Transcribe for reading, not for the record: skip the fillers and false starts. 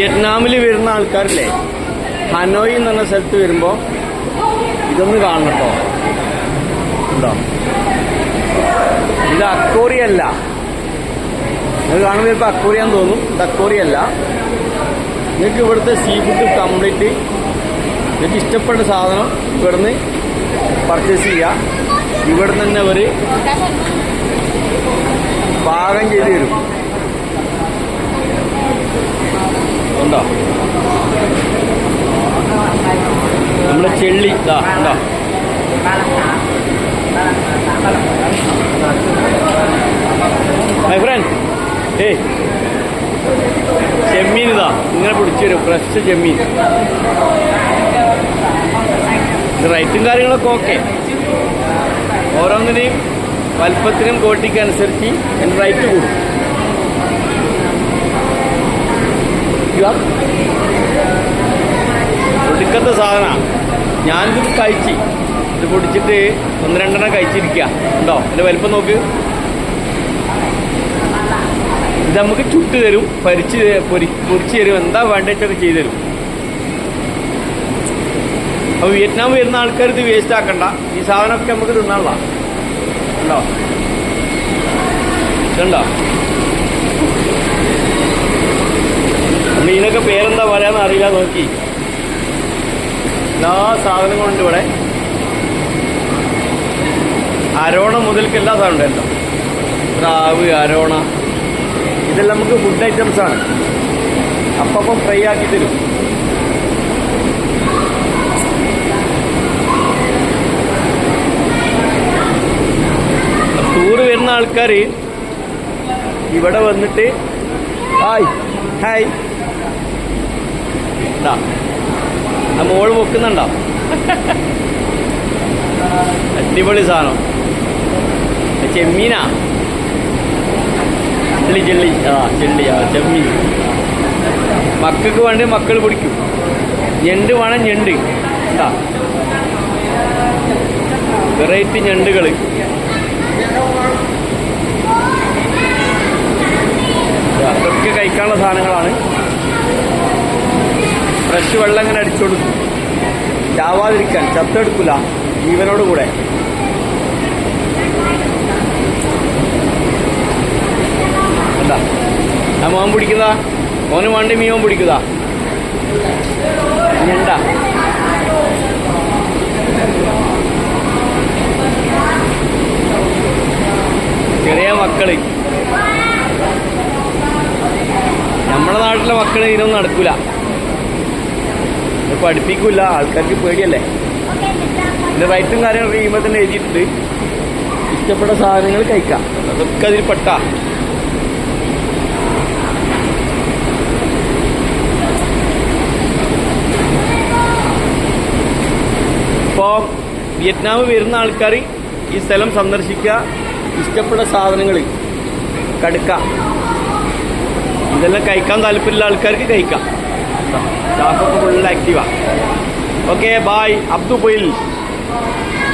വിയറ്റ്നാമിൽ വരുന്ന ആൾക്കാരില്ലേ, ഹനോയ് എന്ന് പറഞ്ഞ സ്ഥലത്ത് വരുമ്പോൾ ഇതൊന്ന് കാണണം കേട്ടോ. ഉണ്ടോ? ഇത് അക്കോറിയല്ല. അത് കാണുമ്പോൾ ചിലപ്പോൾ അക്കോറിയാന്ന് തോന്നും. ഇത് അക്കോറിയല്ല. നിങ്ങൾക്ക് ഇവിടുത്തെ സീ ഫുഡ് കംപ്ലീറ്റ് നിങ്ങൾക്ക് ഇഷ്ടപ്പെട്ട സാധനം ഇവിടുന്ന് പർച്ചേസ് ചെയ്യുക. ഇവിടെ തന്നെ അവർ പാകം ചെയ്ത് തരും. ഉണ്ടോ? നമ്മുടെ ചെള്ളി ഇതാ ഉണ്ടോ? മൈ ഫ്രണ്ട്, ചെമ്മീൻ ഇതാ ഇങ്ങനെ പിടിച്ചു തരും. ഫ്രഷ് ചെമ്മീൻ. റേറ്റും കാര്യങ്ങളൊക്കെ ഓക്കെ. ഓരോന്നിനെയും വലുപ്പത്തിനും ക്വാളിറ്റിക്കും അനുസരിച്ച് എൻ്റെ റേറ്റ് കൂടും. ഒടുക്കത്തെ സാധനമാണ്. ഞാനിത് കഴിച്ച് ഇത് പൊടിച്ചിട്ട് 1-2 കഴിച്ചിരിക്കുക. ഉണ്ടോ? എൻ്റെ വലിപ്പം നോക്ക്. ഇത് നമുക്ക് ചുട്ട് തരും, പൊരിച്ച് തരും, എന്താ വേണ്ടതൊക്കെ ചെയ്തു തരും. അപ്പോൾ വിയറ്റ്നാം വരുന്ന ആൾക്കാർ ഇത് വേസ്റ്റ് ആക്കണ്ട. ഈ സാധനമൊക്കെ നമുക്ക് തിന്നാനുള്ള. ഉണ്ടോ? ഇതുണ്ടോ? മീനൊക്കെ പേരെന്താ പറയാന്ന് അറിയില്ല. നോക്കി എല്ലാ സാധനങ്ങളുണ്ട് ഇവിടെ. അരോണ മുതൽക്ക് എല്ലാ സാധനം ഉണ്ടല്ലോ. പ്രാവ്, അരോണ, ഇതെല്ലാം നമുക്ക് ഫുഡ് ഐറ്റംസ് ആണ്. അപ്പം ഫ്രൈ ആക്കി തരും. ടൂറ് വരുന്ന ആൾക്കാർ ഇവിടെ വന്നിട്ട് ഹായ് ഹായ് ആ മോള് പൊക്കുന്നുണ്ടോ? അടിപൊളി സാധനം. ചെമ്മീനാ? ചെള്ളി ചെമ്മീൻ. മക്കൾക്ക് വേണ്ടി മക്കൾ പിടിക്കും. ഞണ്ട് വേണം, ഞണ്ട്. എന്താ വെറൈറ്റി ഞണ്ടുകൾ. അതൊക്കെ കഴിക്കാനുള്ള സാധനങ്ങളാണ്. ഫ്രഷ് വെള്ളം ഇങ്ങനെ അടിച്ചുകൊടുക്കും. ചാവാതിരിക്കാൻ, ചത്തെടുക്കില്ല ജീവനോട് കൂടെ. എന്താ ആ മോൻ പിടിക്കുന്നതാ? മോന് വേണ്ടി മീൻ പിടിക്കുന്നതാ? ഞണ്ടാ? ചെറിയ മക്കള്. നമ്മുടെ നാട്ടിലെ മക്കള് ഇതിനൊന്നും നടക്കൂല. പഠിപ്പിക്കൂല. ആൾക്കാർക്ക് പേടിയല്ലേ. ഇതിന്റെ റൈറ്റും കാര്യങ്ങളൊക്കെ ചെയ്യുമ്പോൾ തന്നെ എഴുതിയിട്ടുണ്ട്. ഇഷ്ടപ്പെട്ട സാധനങ്ങൾ കഴിക്കാം. അതൊക്കെ അതിൽ പെട്ട. ഇപ്പോൾ വിയറ്റ്നാം വരുന്ന ആൾക്കാർ ഈ സ്ഥലം സന്ദർശിക്കുക. ഇഷ്ടപ്പെട്ട സാധനങ്ങൾ കടുക്ക, ഇതെല്ലാം കഴിക്കാൻ താല്പര്യമുള്ള ആൾക്കാർക്ക് കഴിക്കാം. സ്റ്റാഫൊക്കെ ഫുൾ ആക്റ്റീവാ. Okay, bye. അബ്ദു പൊയിൽ.